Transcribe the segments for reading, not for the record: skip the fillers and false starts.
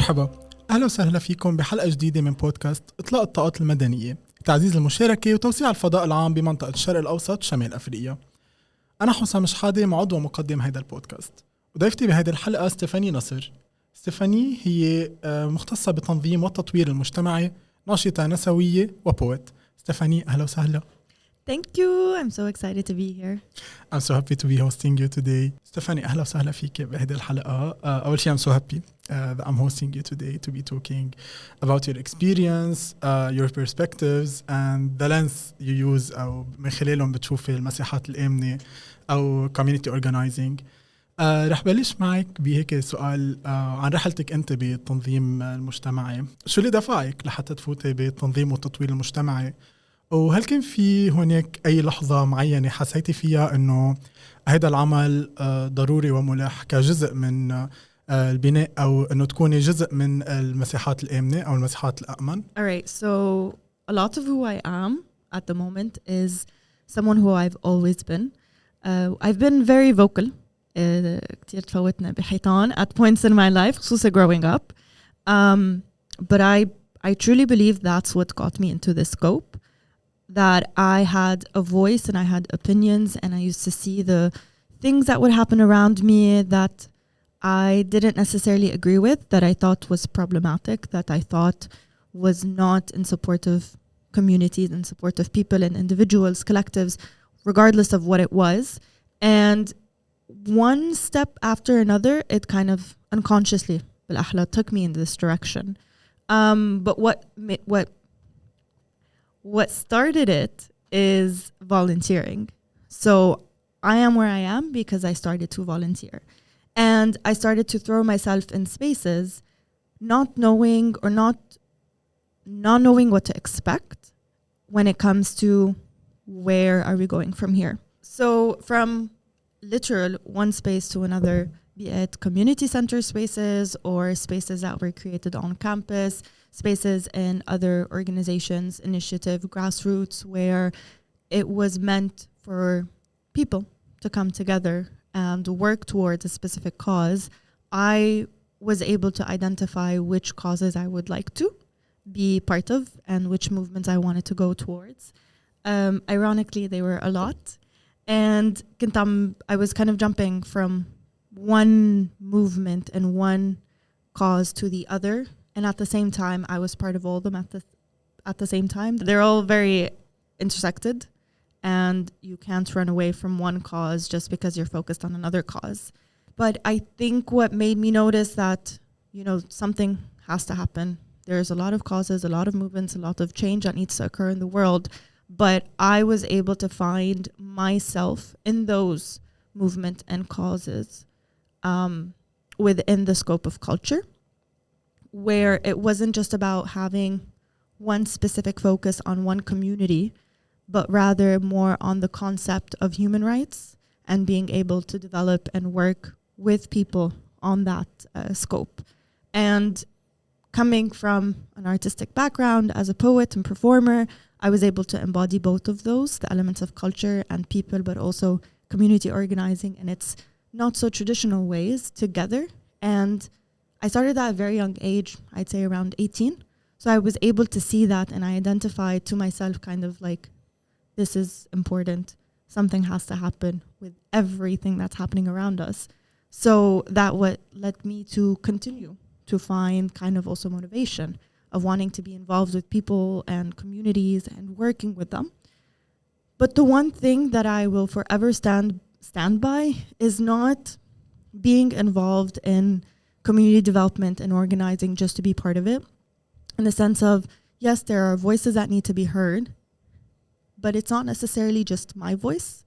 مرحبا، أهلا وسهلا فيكم بحلقة جديدة من بودكاست إطلاق الطاقات المدنية، تعزيز المشاركة وتوسيع الفضاء العام بمنطقة الشرق الأوسط شمال أفريقيا. أنا حسام چهاده عضو ومقدم هذا البودكاست، وضيفتي بهذه الحلقة ستيفاني نصر. ستيفاني هي مختصة بتنظيم والتطوير المجتمعي، ناشطة نسوية وبوت. ستيفاني أهلا وسهلا. Thank you. I'm so excited to be here. I'm so happy to be hosting you today. ستيفاني أهلا وسهلا فيك بهذه الحلقة. أول شيء I'm so happy that I'm hosting you today to be talking about your experience, your perspectives and the lens you use أو من خلالهم بتشوف المساحات الآمنة أو community organizing. رح بلش معك بهيك سؤال عن رحلتك أنت بالتنظيم المجتمعي. شو اللي دفعك لحتى تفوتي بالتنظيم والتطوير المجتمعي؟ وهل كان في هناك أي لحظة معينة حسيتي فيها أنه هذا العمل ضروري وملح كجزء من البناء أو أنه تكوني جزء من المساحات الآمنة أو المساحات الأأمن؟ Alright, so a lot of who I am at the moment is someone who I've always been. I've been very vocal. كتير تفوتنا بحيطان at points in my life, خصوصا growing up. But I truly believe that's what got me into this scope. That I had a voice and I had opinions and I used to see the things that would happen around me that I didn't necessarily agree with, that I thought was problematic, that I thought was not in support of communities, in support of people and individuals, collectives, regardless of what it was. And one step after another, it kind of unconsciously took me in this direction. But what started it is volunteering. So I am where I am because I started to volunteer. And I started to throw myself in spaces not knowing or not knowing what to expect when it comes to where are we going from here. So from literal one space to another, be it community center spaces or spaces that were created on campus, spaces in other organizations, initiative, grassroots, where it was meant for people to come together and work towards a specific cause, I was able to identify which causes I would like to be part of and which movements I wanted to go towards. Ironically, they were a lot. And I was kind of jumping from one movement and one cause to the other. And at the same time, I was part of all of them at the same time. They're all very intersected, and you can't run away from one cause just because you're focused on another cause. But I think what made me notice that, something has to happen. There's a lot of causes, a lot of movements, a lot of change that needs to occur in the world. But I was able to find myself in those movements and causes within the scope of culture, where it wasn't just about having one specific focus on one community, but rather more on the concept of human rights and being able to develop and work with people on that scope. And coming from an artistic background as a poet and performer, I was able to embody both of those, the elements of culture and people, but also community organizing in its not so traditional ways together. And I started at a very young age, I'd say around 18. So I was able to see that and I identified to myself kind of like, this is important. Something has to happen with everything that's happening around us. So that what led me to continue to find kind of also motivation of wanting to be involved with people and communities and working with them. But the one thing that I will forever stand by is not being involved in community development and organizing just to be part of it, in the sense of, yes, there are voices that need to be heard, but it's not necessarily just my voice.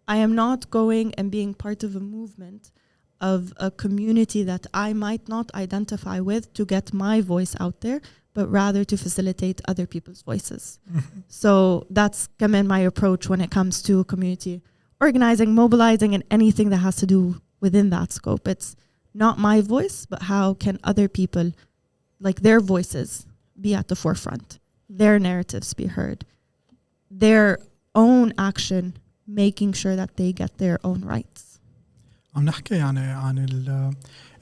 I am not going and being part of a movement of a community that I might not identify with to get my voice out there, but rather to facilitate other people's voices. Mm-hmm. So that's my approach when it comes to community organizing, mobilizing, and anything that has to do within that scope. It's not my voice, but how can other people, like their voices, be at the forefront, their narratives be heard, their own action, making sure that they get their own rights. عم نحكي يعني عن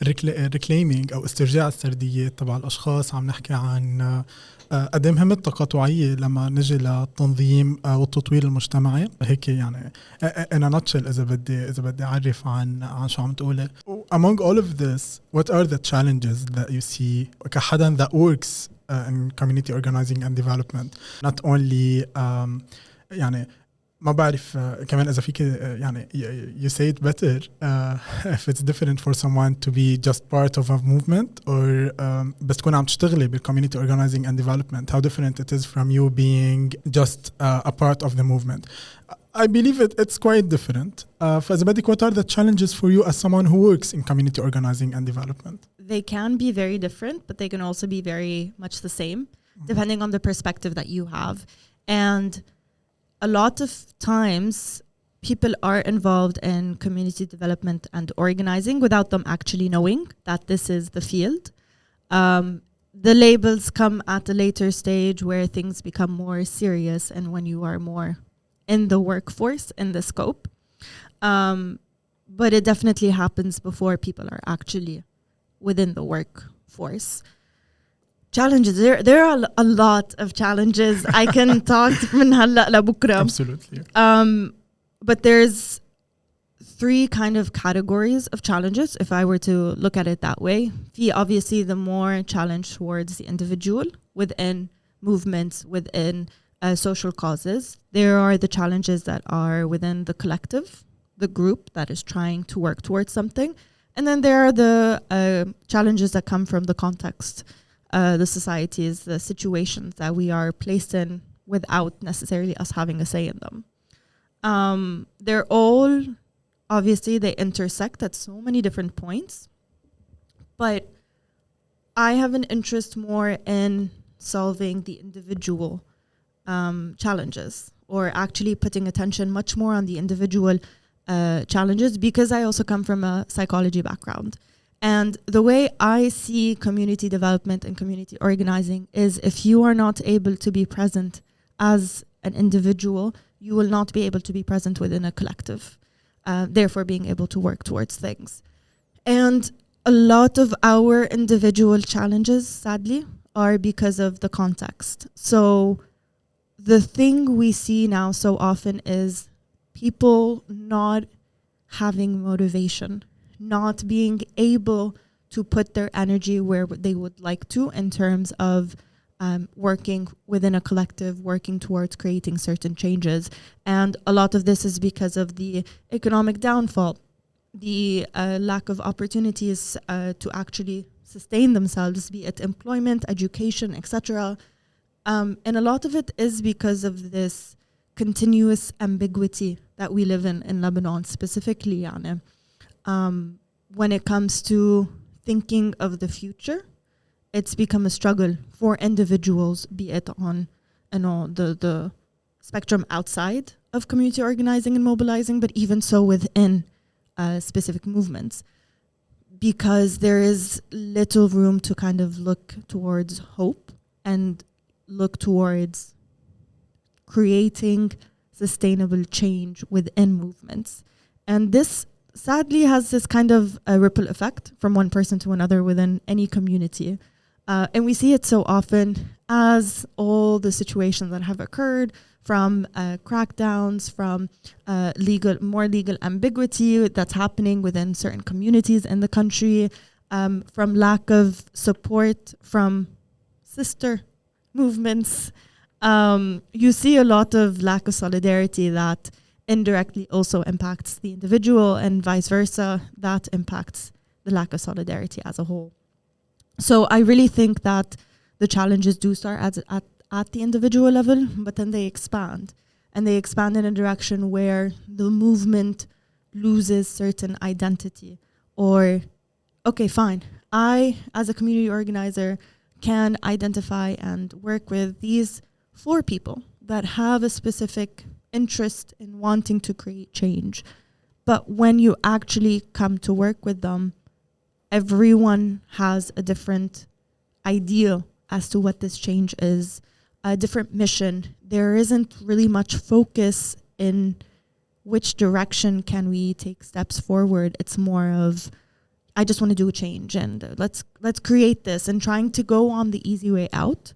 الريكليمينج أو استرجاع السرديات تبع الأشخاص. عم نحكي عن قد ايه مهمة التقاطعية لما نجي للتنظيم والتطوير المجتمعي. هيك يعني أنا ناتشل إذا بدي أعرف عن شو عم تقولي. Among all of this, what are the challenges that you see كحدا that works in community organizing and development? Not only يعني ما بعرف كمان إذا فيك يعني you say it better if it's different for someone to be just part of a movement or بس تكون عم تشتغلي بالcommunity organizing and development, how different it is from you being just a part of the movement. I believe it's quite different. فإذا بدك, what are the challenges for you as someone who works in community organizing and development? They can be very different, but they can also be very much the same, depending on the perspective that you have. And a lot of times people are involved in community development and organizing without them actually knowing that this is the field. The labels come at a later stage where things become more serious and when you are more in the workforce, in the scope. But it definitely happens before people are actually within the workforce. Challenges. There are a lot of challenges. I can talk من هلا لبكرة. Absolutely. But there's 3 kind of categories of challenges, if I were to look at it that way. Obviously, the more challenge towards the individual within movements, within social causes. There are the challenges that are within the collective, the group that is trying to work towards something. And then there are the challenges that come from the context, the societies, the situations that we are placed in without necessarily us having a say in them. They're all, obviously, they intersect at so many different points. But I have an interest more in solving the individual challenges, or actually putting attention much more on the individual challenges, because I also come from a psychology background. And the way I see community development and community organizing is, if you are not able to be present as an individual, you will not be able to be present within a collective, therefore being able to work towards things. And a lot of our individual challenges, sadly, are because of the context. So the thing we see now so often is people not having motivation, not being able to put their energy where they would like to, in terms of working within a collective, working towards creating certain changes. And a lot of this is because of the economic downfall, the lack of opportunities to actually sustain themselves, be it employment, education, etc. And a lot of it is because of this continuous ambiguity that we live in Lebanon specifically, يعني. When it comes to thinking of the future, it's become a struggle for individuals, be it on the spectrum outside of community organizing and mobilizing, but even so within specific movements, because there is little room to kind of look towards hope and look towards creating sustainable change within movements. And this sadly has this kind of a ripple effect from one person to another within any community. And we see it so often as all the situations that have occurred, from crackdowns, from more legal ambiguity that's happening within certain communities in the country, from lack of support from sister movements. You see a lot of lack of solidarity that indirectly also impacts the individual, and vice versa, that impacts the lack of solidarity as a whole. So I really think that the challenges do start at the individual level, but then they expand. And they expand in a direction where the movement loses certain identity. Or, okay, fine, I, as a community organizer, can identify and work with these 4 people that have a specific interest in wanting to create change. But when you actually come to work with them, everyone has a different idea as to what this change is, a different mission. There isn't really much focus in which direction can we take steps forward. It's more of, I just want to do a change and let's create this, and trying to go on the easy way out.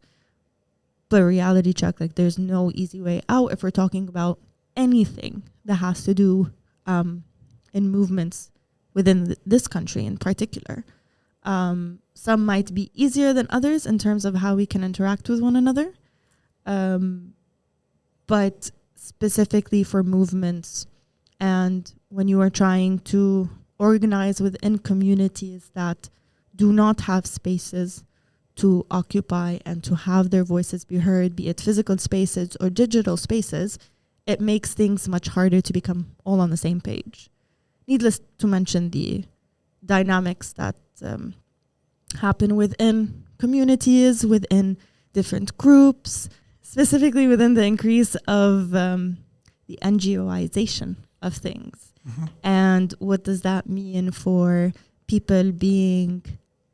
But reality check, like there's no easy way out if we're talking about anything that has to do in movements within this country in particular. Some might be easier than others in terms of how we can interact with one another. But specifically for movements, and when you are trying to organize within communities that do not have spaces to occupy and to have their voices be heard, be it physical spaces or digital spaces, it makes things much harder to become all on the same page. Needless to mention the dynamics that happen within communities, within different groups, specifically within the increase of the NGOization of things. Mm-hmm. And what does that mean for people being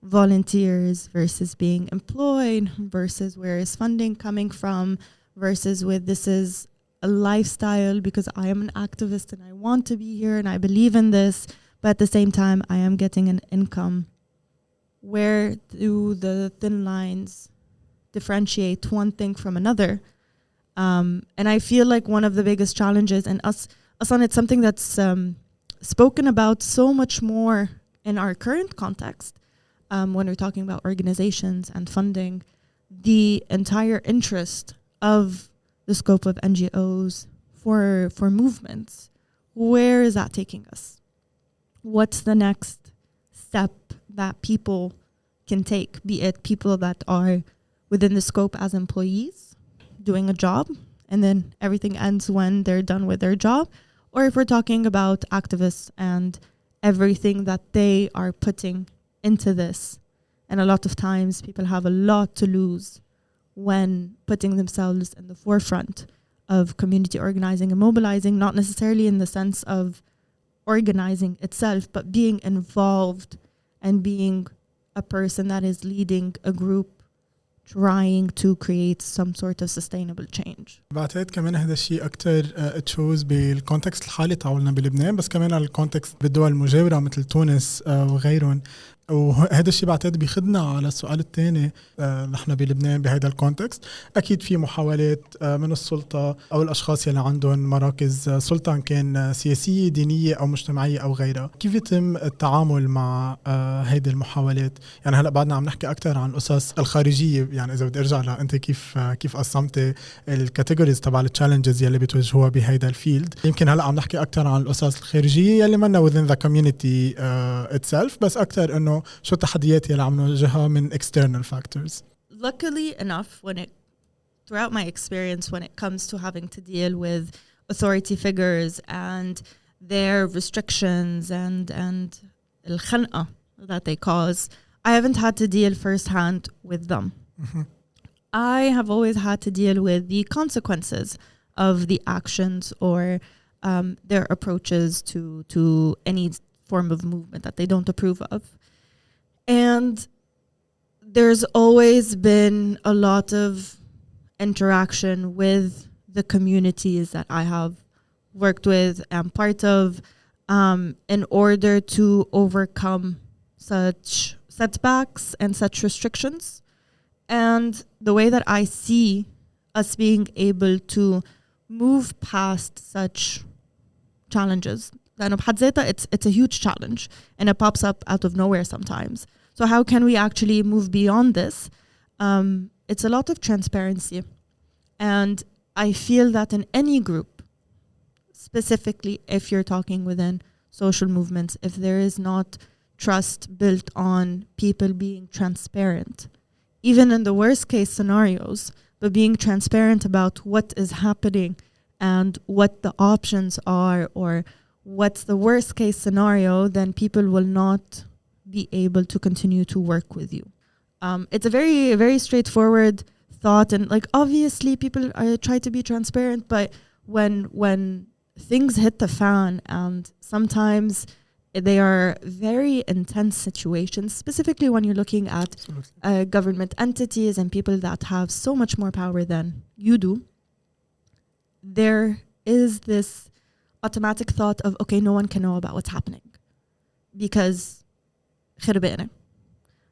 volunteers versus being employed, versus where is funding coming from, versus with this is a lifestyle because I am an activist and I want to be here and I believe in this, but at the same time I am getting an income. Where do the thin lines differentiate one thing from another? And I feel like one of the biggest challenges, and Aslan, it's something that's spoken about so much more in our current context, when we're talking about organizations and funding, the entire interest of the scope of NGOs for movements. Where is that taking us? What's the next step that people can take, be it people that are within the scope as employees doing a job and then everything ends when they're done with their job, or if we're talking about activists and everything that they are putting into this. And a lot of times people have a lot to lose when putting themselves in the forefront of community organizing and mobilizing, not necessarily in the sense of organizing itself, but being involved and being a person that is leading a group trying to create some sort of sustainable change. بعتقد كمان هذا الشيء أكتر تشوز بالكونتكست الحالي تعولنا بلبنان، بس كمان على الكونتكست بالدول المجاورة مثل تونس وغيرهم. وهذا الشيء بعتقد بيخدنا على السؤال الثاني. نحن بلبنان بهذا الكونتكست أكيد في محاولات من السلطة أو الأشخاص يلي عندهم مراكز سلطة، كان سياسية دينية أو مجتمعية أو غيرها. كيف يتم التعامل مع هذه المحاولات؟ يعني هلأ بعدنا عم نحكي أكتر عن القصص الخارجية، يعني إذا بدي أرجع لأنت كيف قسمتي الكاتيجوريز تبع التشالنجز يلي بتواجهوها بهذا الفيلد. يمكن هلأ عم نحكي أكتر عن القصص الخارجية يلي منا within the community itself، بس أكتر إنه شو التحديات اللي عم نواجهها من external factors. Luckily enough, throughout my experience, when it comes to having to deal with authority figures and their restrictions and الخنقة that they cause, I haven't had to deal firsthand with them. Mm-hmm. I have always had to deal with the consequences of the actions or their approaches to any form of movement that they don't approve of. And there's always been a lot of interaction with the communities that I have worked with and part of in order to overcome such setbacks and such restrictions. And the way that I see us being able to move past such challenges, it's a huge challenge and it pops up out of nowhere sometimes. So how can we actually move beyond this? It's a lot of transparency. And I feel that in any group, specifically if you're talking within social movements, if there is not trust built on people being transparent, even in the worst case scenarios, but being transparent about what is happening and what the options are or what's the worst case scenario, then people will not be able to continue to work with you. It's a very, very straightforward thought. And like, obviously people try to be transparent, but when things hit the fan and sometimes they are very intense situations, specifically when you're looking at government entities and people that have so much more power than you do, there is this automatic thought of, okay, no one can know about what's happening because خربانة.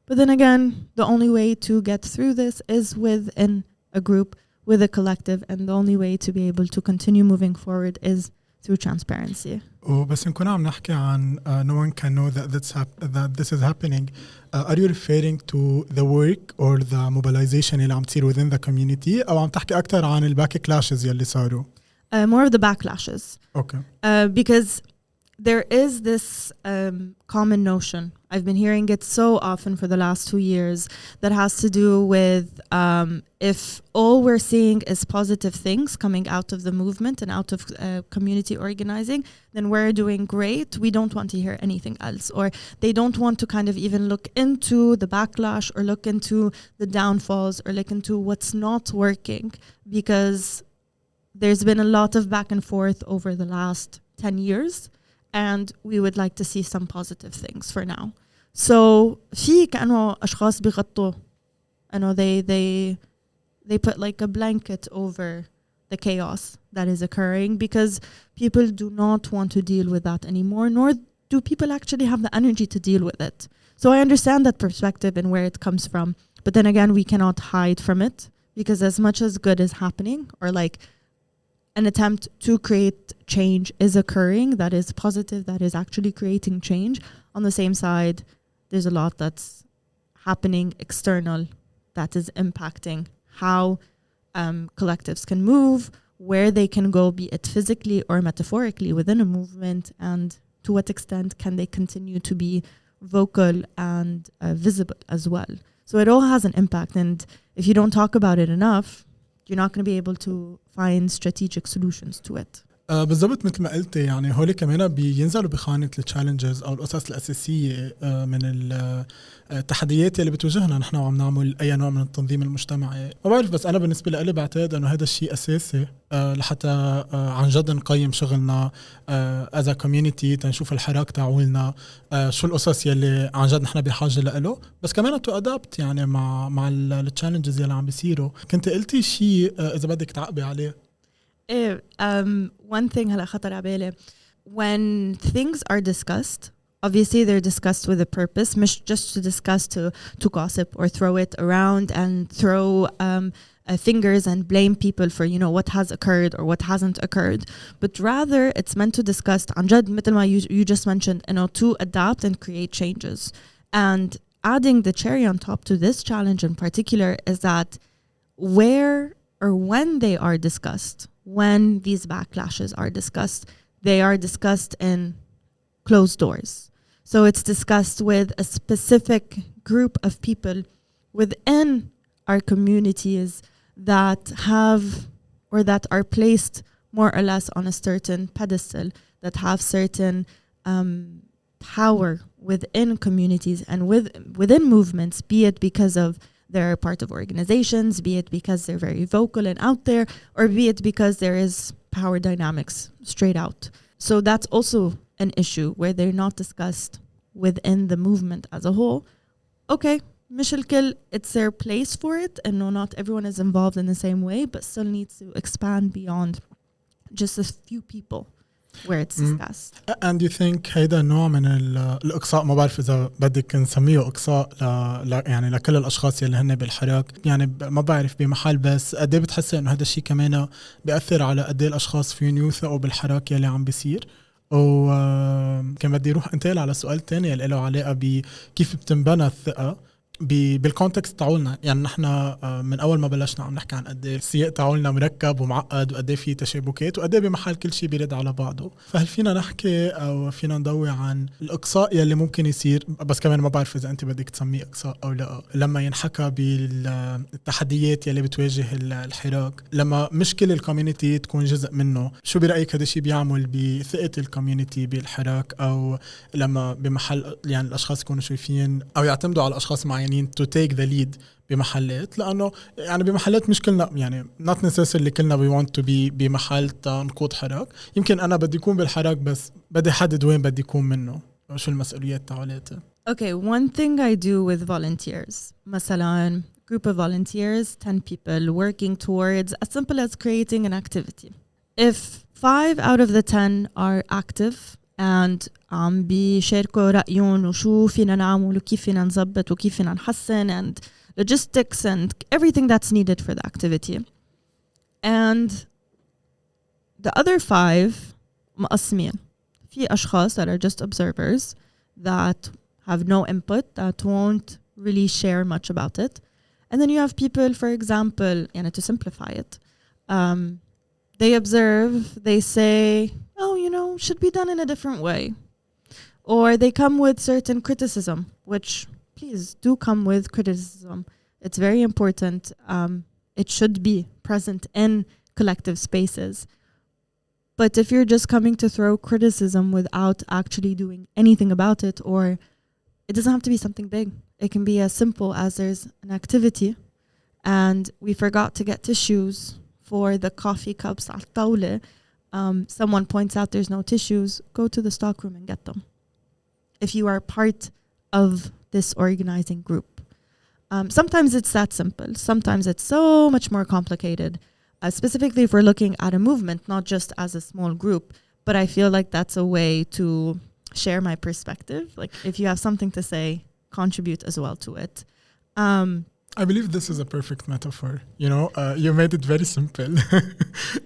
But then again, the only way to get through this is within a group, with a collective, and the only way to be able to continue moving forward is through transparency. وبس نكون عم نحكي عن no one can know that this is happening. Are you referring to the work or the mobilization اللي عم تصير within the community أو عم تحكي أكتر عن ال backlashes يلي صاروا؟ More of the backlashes. Okay. Because there is this common notion, I've been hearing it so often for the last 2 years, that has to do with if all we're seeing is positive things coming out of the movement and out of community organizing, then we're doing great. We don't want to hear anything else. Or they don't want to kind of even look into the backlash or look into the downfalls or look into what's not working, because there's been a lot of back and forth over the last 10 years. And we would like to see some positive things for now. So في كأنه أشخاص بيغطوا أنه they put like a blanket over the chaos that is occurring, because people do not want to deal with that anymore, nor do people actually have the energy to deal with it. So I understand that perspective and where it comes from, but then again, we cannot hide from it, because as much as good is happening, or like an attempt to create change is occurring, that is positive, that is actually creating change. On the same side, there's a lot that's happening external that is impacting how collectives can move, where they can go, be it physically or metaphorically within a movement, and to what extent can they continue to be vocal and visible as well. So it all has an impact, and if you don't talk about it enough, you're not going to be able to find strategic solutions to it. بالضبط مثل ما قلتي، يعني هول كمان بينزلوا بخانة التشالنجز أو القصص الأساسية من التحديات اللي بتواجهنا نحن وعم نعمل أي نوع من التنظيم المجتمعي. ما بعرف، بس أنا بالنسبة لي بعتقد أنه هذا الشيء أساسي لحتى عن جد نقيم شغلنا as a community، تنشوف الحراك تاعولنا شو القصص يلي عن جد نحن بحاجة له، بس كمان to adapt يعني مع التشالنجز يلي عم بيصيروا. كنت قلتي شيء إذا بدك تعقبي عليه. One thing هلا خطر عبالي, when things are discussed, obviously they're discussed with a purpose, مش just to discuss to gossip or throw it around and throw fingers and blame people for, you know, what has occurred or what hasn't occurred, but rather it's meant to discuss عن جد مثل ما you just mentioned, you know, to adapt and create changes. And adding the cherry on top to this challenge in particular is that where or when they are discussed, when these backlashes are discussed, they are discussed in closed doors. So it's discussed with a specific group of people within our communities that have or that are placed more or less on a certain pedestal, that have certain power within communities and within movements, be it because of they're part of organizations, be it because they're very vocal and out there, or be it because there is power dynamics straight out. So that's also an issue where they're not discussed within the movement as a whole. Okay, مش الكل, it's their place for it, and no, not everyone is involved in the same way, but still needs to expand beyond just a few people where it's discussed. And you think هيدا نوع من الإقصاء، ما بعرف إذا بدك نسميه إقصاء يعني لكل الأشخاص يلي هن بالحراك، يعني ما بعرف بمحل، بس قد ايه بتحسي إنه هذا الشيء كمان بيأثر على قد ايه الأشخاص فيهم يوثقوا بالحراك يلي عم بيصير؟ وكان بدي روح انتقل على سؤال تاني اللي له علاقة بكيف بتنبنى الثقة بالكونتكست تاعولنا. يعني نحن من اول ما بلشنا عم نحكي عن قد ايه السياق تاعولنا مركب ومعقد، وقد ايه في تشابكات، وقد ايه بمحل كل شيء بيرد على بعضه. فهل فينا نحكي او فينا نضوي عن الاقصاء يلي ممكن يصير، بس كمان ما بعرف اذا انت بدك تسميه اقصاء او لا، لما ينحكى بالتحديات يلي بتواجه الحراك، لما مش كل الكوميونتي تكون جزء منه؟ شو برايك هذا الشيء بيعمل بثقه الكوميونتي بالحراك، او لما بمحل يعني الاشخاص يكونوا شايفين او يعتمدوا على اشخاص معينين to take the lead بمحلات؟ لأنه يعني بمحلات مش كلنا، يعني not necessarily كلنا we want to be بمحل تنقود حراك. يمكن أنا بدي أكون بالحراك بس بدي حدد وين بدي أكون منه، شو المسؤوليات تاعولاتي. Okay, one thing I do with volunteers, مثلا group of volunteers, 10 people working towards as simple as creating an activity. if 5 out of the 10 are active and بيشاركوا رأيهم وشو فينا نعمل وكيف فينا نظبط وكيف فينا نحسن and logistics and everything that's needed for the activity. And the other 5 مقسمين. في أشخاص that are just observers that have no input, that won't really share much about it. And then you have people, for example, to simplify it, they observe, they say, oh, should be done in a different way. Or they come with certain criticism, which please do come with criticism. It's very important. It should be present in collective spaces. But if you're just coming to throw criticism without actually doing anything about it, or it doesn't have to be something big. It can be as simple as there's an activity and we forgot to get tissues for the coffee cups على الطاولة. Someone points out there's no tissues, go to the stockroom and get them. If you are part of this organizing group. Sometimes it's that simple. Sometimes it's so much more complicated. Specifically if we're looking at a movement, not just as a small group, but I feel like that's a way to share my perspective. Like if you have something to say, contribute as well to it. I believe this is a perfect metaphor. You made it very simple.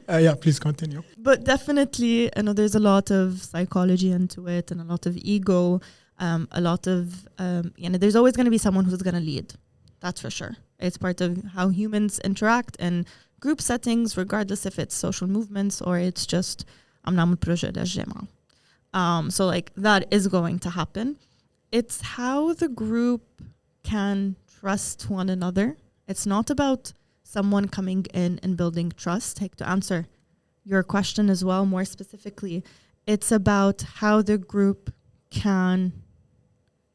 Yeah, please continue. But definitely, there's a lot of psychology into it and a lot of ego. A lot of, there's always going to be someone who's going to lead. That's for sure. It's part of how humans interact in group settings, regardless if it's social movements or it's just عم نعمل بروجي للجامعة. So like that is going to happen. It's how the group can trust one another. It's not about someone coming in and building trust. To answer your question as well, more specifically, it's about how the group can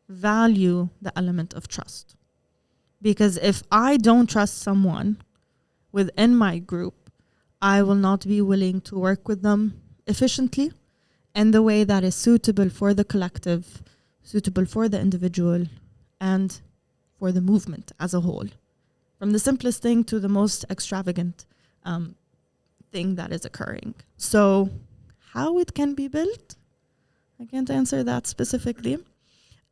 value the element of trust. Because if I don't trust someone within my group, I will not be willing to work with them efficiently in the way that is suitable for the collective, suitable for the individual, and for the movement as a whole. From the simplest thing to the most extravagant thing that is occurring. So how it can be built, I can't answer that specifically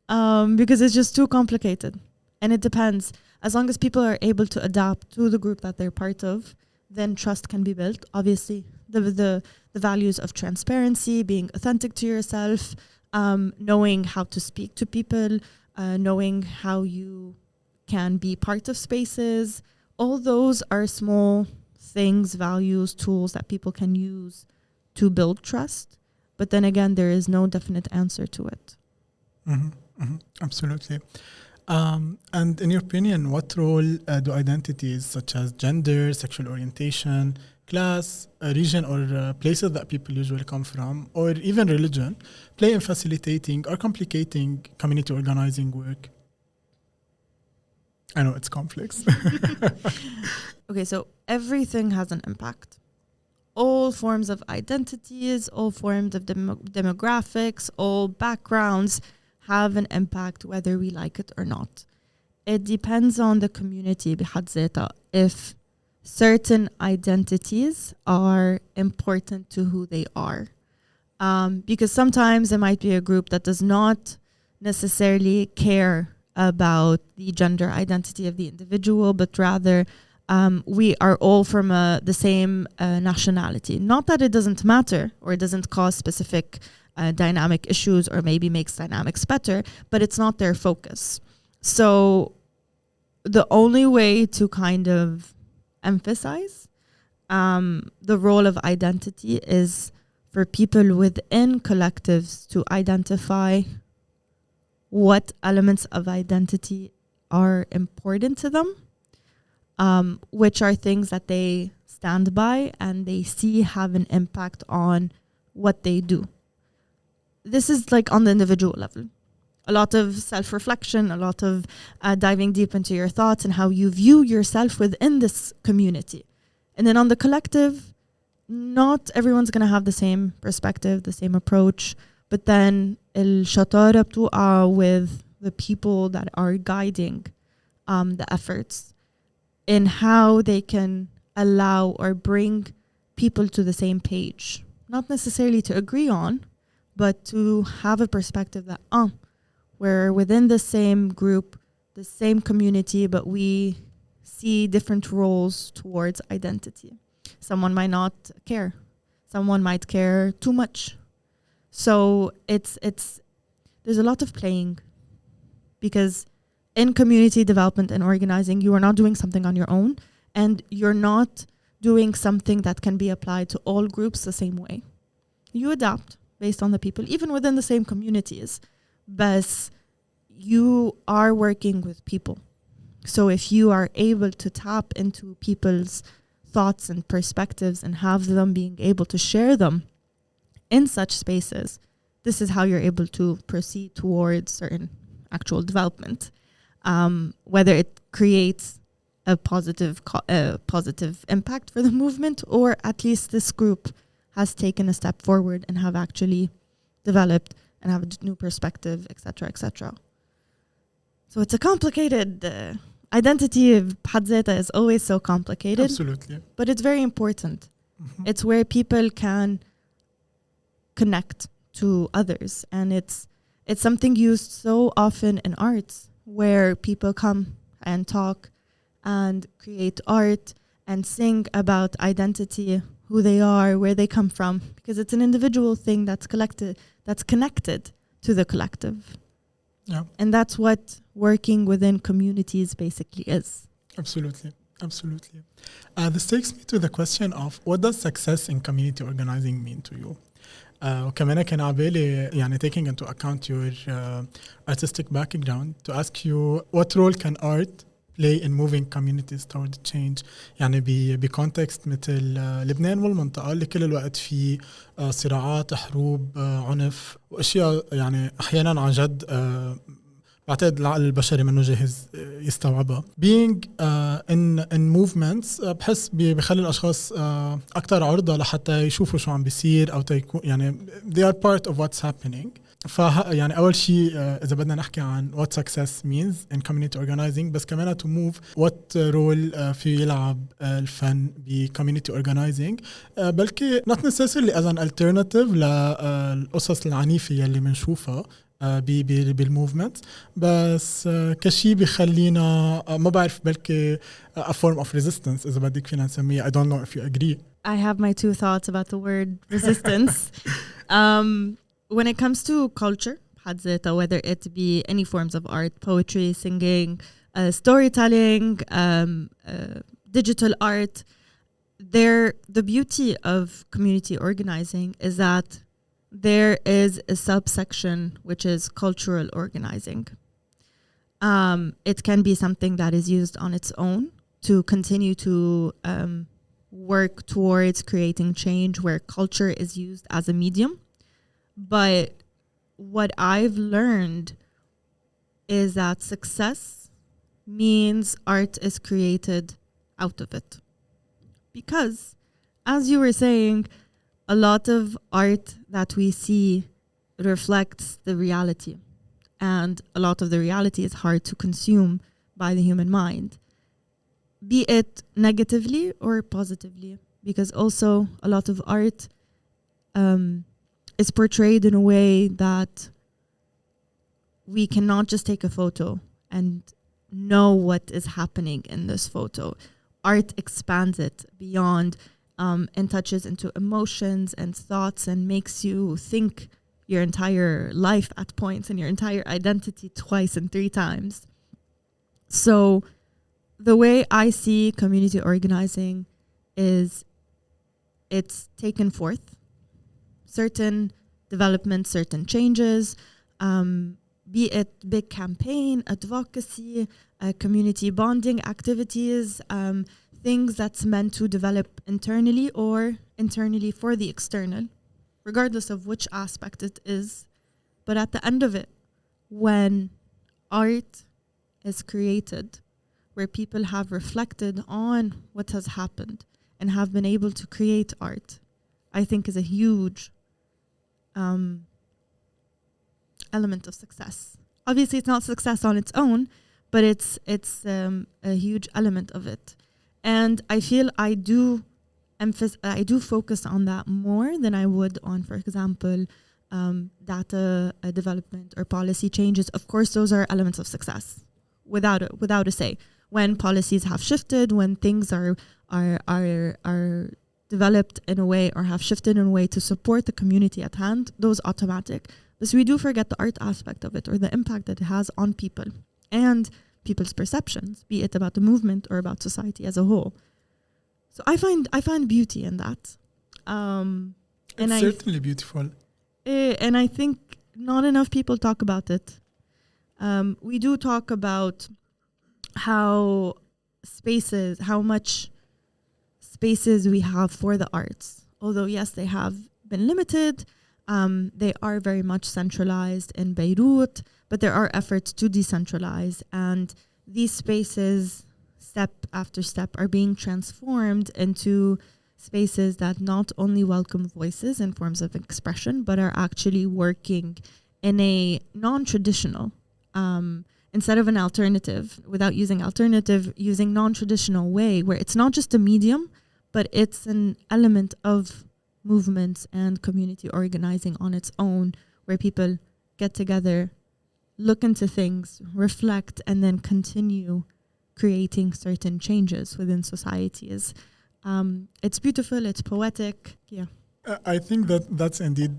because it's just too complicated. And it depends. As long as people are able to adapt to the group that they're part of, then trust can be built. Obviously, the values of transparency, being authentic to yourself, knowing how to speak to people, knowing how you can be part of spaces. All those are small things, values, tools that people can use to build trust. But then again, there is no definite answer to it. Mm-hmm, mm-hmm, absolutely. And in your opinion, what role do identities such as gender, sexual orientation, class, region, or places that people usually come from, or even religion, play in facilitating or complicating community organizing work? I know it's complex. Okay, so everything has an impact. All forms of identities, all forms of demographics, all backgrounds have an impact whether we like it or not. It depends on the community بحد ذاتها if certain identities are important to who they are. Because sometimes there might be a group that does not necessarily care about the gender identity of the individual, but rather we are all from the same nationality. Not that it doesn't matter or it doesn't cause specific dynamic issues or maybe makes dynamics better, but it's not their focus. So the only way to kind of emphasize the role of identity is for people within collectives to identify what elements of identity are important to them, which are things that they stand by and they see have an impact on what they do. This is like on the individual level. A lot of self-reflection, a lot of diving deep into your thoughts and how you view yourself within this community. And then on the collective, not everyone's going to have the same perspective, the same approach. But then الشطارة بتوقع with the people that are guiding the efforts in how they can allow or bring people to the same page. Not necessarily to agree on, but to have a perspective that, we're within the same group, the same community, but we see different roles towards identity. Someone might not care. Someone might care too much. So there's a lot of playing, because in community development and organizing, you are not doing something on your own, and you're not doing something that can be applied to all groups the same way. You adapt based on the people, even within the same communities, but you are working with people. So if you are able to tap into people's thoughts and perspectives and have them being able to share them in such spaces, this is how you're able to proceed towards certain actual development, whether it creates a positive impact for the movement, or at least this group has taken a step forward and have actually developed and have a new perspective, etc., etc. So it's a complicated identity of بحد ذاتها is always so complicated. Absolutely. But it's very important. It's where people can connect to others, and it's something used so often in arts, where people come and talk and create art and sing about identity, who they are, where they come from, because it's an individual thing that's connected to the collective. Yeah. And that's what working within communities basically is. Absolutely. Absolutely. This takes me to the question of, what does success in community organizing mean to you? وكمان كان عبالي يعني taking into account your artistic background to ask you, what role can art play in moving communities toward change؟ يعني بcontext مثل لبنان والمنطقة اللي كل الوقت في صراعات، حروب، عنف وأشياء يعني أحيانا عن جد بعتقد العقل البشري منه جاهز يستوعبها. Being in movements بحس بيخلي الأشخاص أكتر عرضة لحتى يشوفوا شو عم بيصير أو تيكون يعني they are part of what's happening. يعني أول شيء إذا بدنا نحكي عن what success means in community organizing، بس كمان to move what role في يلعب الفن ب community organizing، بلكي not necessarily as an alternative للقصص العنيفة يلي منشوفها بالموفمنت، بس كشي بيخلينا ما بعرف بلكي a form of resistance إذا بدك فينا نسميها. I don't know if you agree. I have my two thoughts about the word resistance. When it comes to culture, whether it be any forms of art, poetry, singing, storytelling, digital art, the beauty of community organizing is that there is a subsection which is cultural organizing. It can be something that is used on its own to continue to work towards creating change, where culture is used as a medium. But what I've learned is that success means art is created out of it. Because, as you were saying, a lot of art that we see reflects the reality. And a lot of the reality is hard to consume by the human mind, be it negatively or positively. Because also a lot of art is portrayed in a way that we cannot just take a photo and know what is happening in this photo. Art expands it beyond and touches into emotions and thoughts and makes you think your entire life at points and your entire identity twice and three times. So the way I see community organizing is it's taken forth certain developments, certain changes, be it big campaign, advocacy, community bonding activities, things that's meant to develop internally or internally for the external, regardless of which aspect it is. But at the end of it, when art is created, where people have reflected on what has happened and have been able to create art, I think is a huge element of success. Obviously, it's not success on its own, but it's a huge element of it. And I feel I do I do focus on that more than I would on, for example, data development or policy changes. Of course, those are elements of success, without a say. When policies have shifted, when things are developed in a way or have shifted in a way to support the community at hand, those automatic. But we do forget the art aspect of it, or the impact that it has on people and people's perceptions, be it about the movement or about society as a whole. So I find beauty in that. It's certainly beautiful. And I think not enough people talk about it. We do talk about how much spaces we have for the arts. Although, yes, they have been limited. They are very much centralized in Beirut, but there are efforts to decentralize. And these spaces, step after step, are being transformed into spaces that not only welcome voices and forms of expression, but are actually working in a non-traditional, instead of an alternative, without using alternative, using non-traditional way, where it's not just a medium, but it's an element of movements and community organizing on its own, where people get together, look into things, reflect, and then continue creating certain changes within societies. It's beautiful, it's poetic. Yeah. I think that's indeed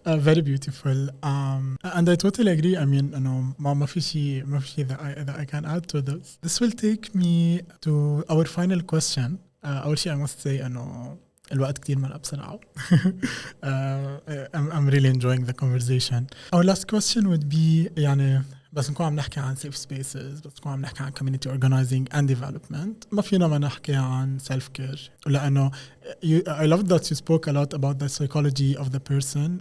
very beautiful. And I totally agree. I mean, ما في شيء that I can add to this. This will take me to our final question. أول شيء I must say إنه الوقت كتير ملأ بسرعة. I'm really enjoying the conversation. Our last question would be يعني بس نكون عم نحكي عن safe spaces، بس نكون عم نحكي عن community organizing and development، ما فينا ما نحكي عن self care. لأنه I love that you spoke a lot about the psychology of the person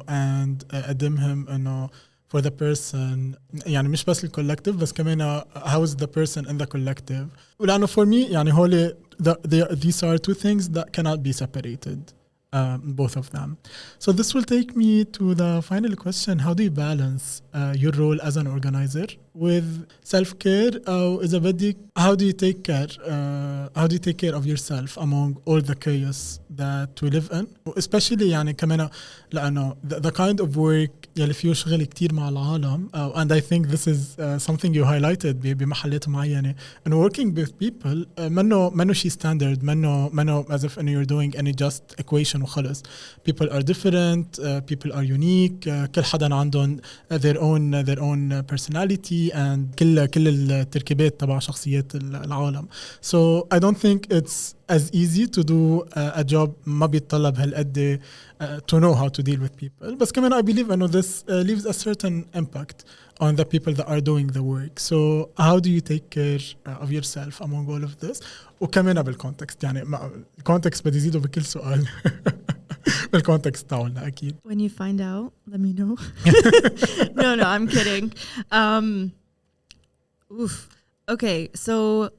and قدمهم إنه for the person يعني مش بس الcollective بس كمان how is the person in the collective. ولأنه for me يعني هولي these are two things that cannot be separated. Both of them. So this will take me to the final question. How do you balance your role as an organizer with self-care? How do you take care of yourself among all the chaos that we live in? Especially يعني كمان لأنه the kind of work يلي فيه شغل كتير مع العالم and I think this is something you highlighted بمحلات معينة and working with people منه شيء standard منه as if you're doing any just equation وخلص. People are different, people are unique, كل حدا عندهم their own personality and كل التركيبات تبع شخصيات العالم. So I don't think it's as easy to do a job ما بيتطلب هالقد to know how to deal with people. بس كمان I believe this leaves a certain impact on the people that are doing the work. So how do you take care of yourself among all of this? وكمان بالcontext يعني الcontext بدي زيده بكل سؤال. بالcontext تاعنا أكيد. When you find out, let me know. No, I'm kidding. Okay, so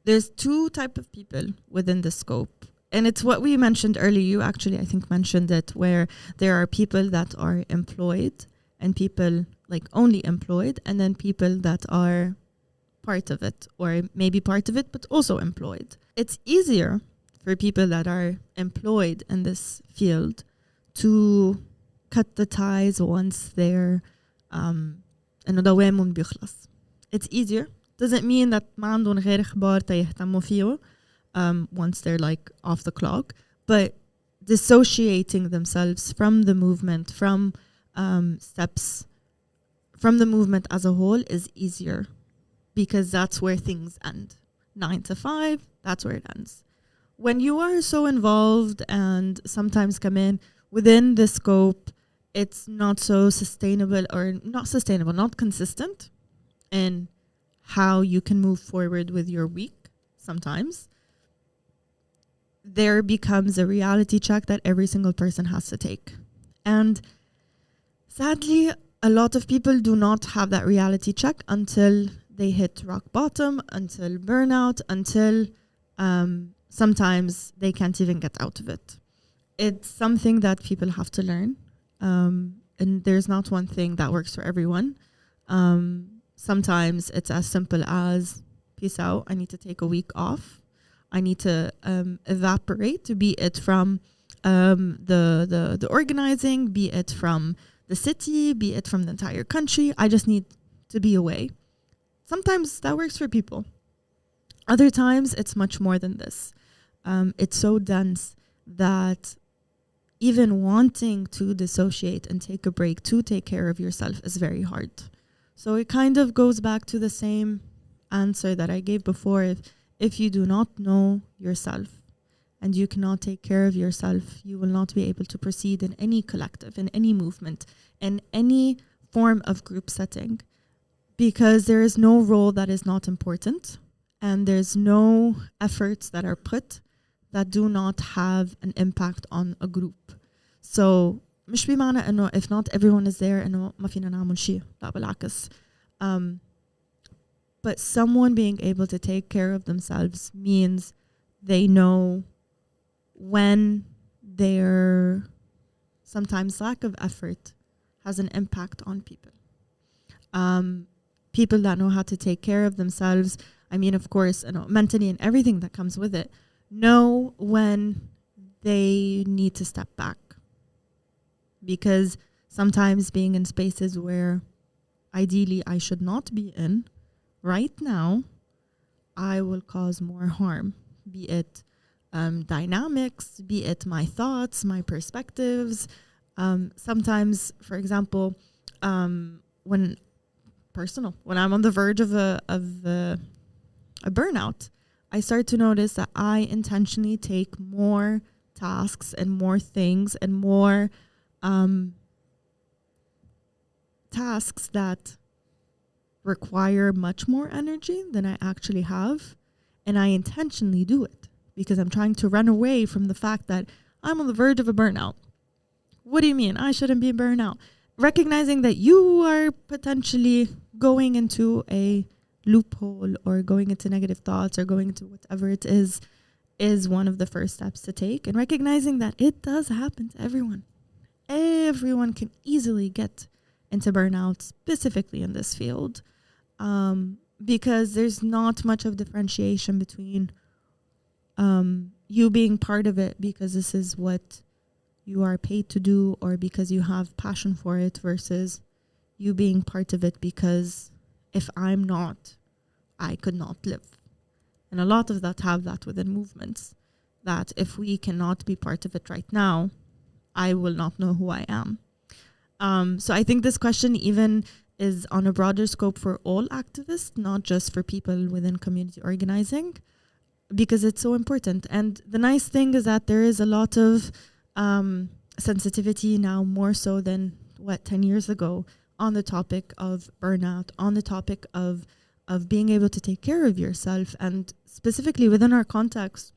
there's two types of people within the scope. And it's what we mentioned earlier. You actually, I think, mentioned it, where there are people that are employed and people like only employed, and then people that are part of it, or maybe part of it, but also employed. It's easier for people that are employed in this field to cut the ties once they're إنه دوامهم بيخلص. It's easier. Doesn't mean that ما عندهم غير أخبار تيهتموا فيه once they're like off the clock, but dissociating themselves from the movement, from steps, from the movement as a whole is easier because that's where things end. 9 to 5, that's where it ends. When you are so involved and sometimes come in within the scope, it's not so sustainable or not consistent in how you can move forward with your week. Sometimes there becomes a reality check that every single person has to take. And sadly, a lot of people do not have that reality check until they hit rock bottom, until burnout, until sometimes they can't even get out of it. It's something that people have to learn. And there's not one thing that works for everyone. Sometimes it's as simple as, peace out, I need to take a week off. I need to evaporate, be it from the organizing, be it from the city, be it from the entire country. I just need to be away. Sometimes that works for people. Other times it's much more than this. It's so dense that even wanting to dissociate and take a break to take care of yourself is very hard. So it kind of goes back to the same answer that I gave before. If you do not know yourself and you cannot take care of yourself, you will not be able to proceed in any collective, in any movement, in any form of group setting, because there is no role that is not important and there's no efforts that are put that do not have an impact on a group. So مش بمعنى انه if not everyone is there انه ما فينا نعمل شيء، لا بالعكس. But someone being able to take care of themselves means they know when their sometimes lack of effort has an impact on people. People that know how to take care of themselves, I mean, of course, mentally and everything that comes with it, know when they need to step back. Because sometimes being in spaces where ideally I should not be in right now, I will cause more harm, be it dynamics, be it my thoughts, my perspectives. Sometimes, for example, when I'm on the verge of a burnout, I start to notice that I intentionally take more tasks and more things and more tasks that require much more energy than I actually have. And I intentionally do it because I'm trying to run away from the fact that I'm on the verge of a burnout. What do you mean? I shouldn't be burnout. Recognizing that you are potentially going into a loophole or going into negative thoughts or going into whatever it is one of the first steps to take. And recognizing that it does happen to everyone. Everyone can easily get into burnout, specifically in this field, because there's not much of differentiation between you being part of it because this is what you are paid to do or because you have passion for it versus you being part of it because if I'm not, I could not live. And a lot of that have that within movements, that if we cannot be part of it right now, I will not know who I am. So I think this question even is on a broader scope for all activists, not just for people within community organizing, because it's so important. And the nice thing is that there is a lot of sensitivity now, more so than 10 years ago, on the topic of burnout, on the topic of being able to take care of yourself. And specifically within our context,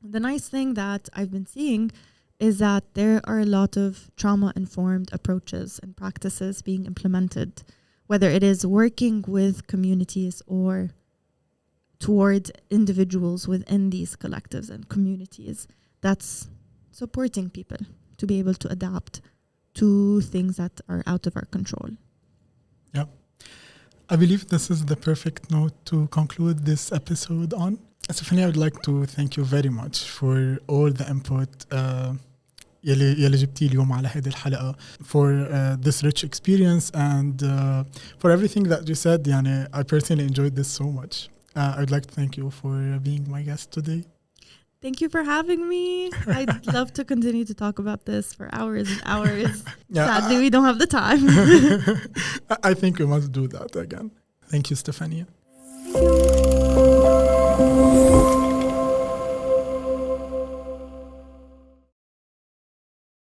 the nice thing that I've been seeing is that there are a lot of trauma-informed approaches and practices being implemented, whether it is working with communities or towards individuals within these collectives and communities that's supporting people to be able to adapt to things that are out of our control. Yeah. I believe this is the perfect note to conclude this episode on. Stephanie, I would like to thank you very much for all the input يلي جبتي اليوم على هذه الحلقة, for this rich experience and for everything that you said. يعني I personally enjoyed this so much. I would like to thank you for being my guest today. Thank you for having me. I'd love to continue to talk about this for hours and hours. Yeah, sadly, we don't have the time. I think we must do that again. Thank you, Stephanie. Thank you.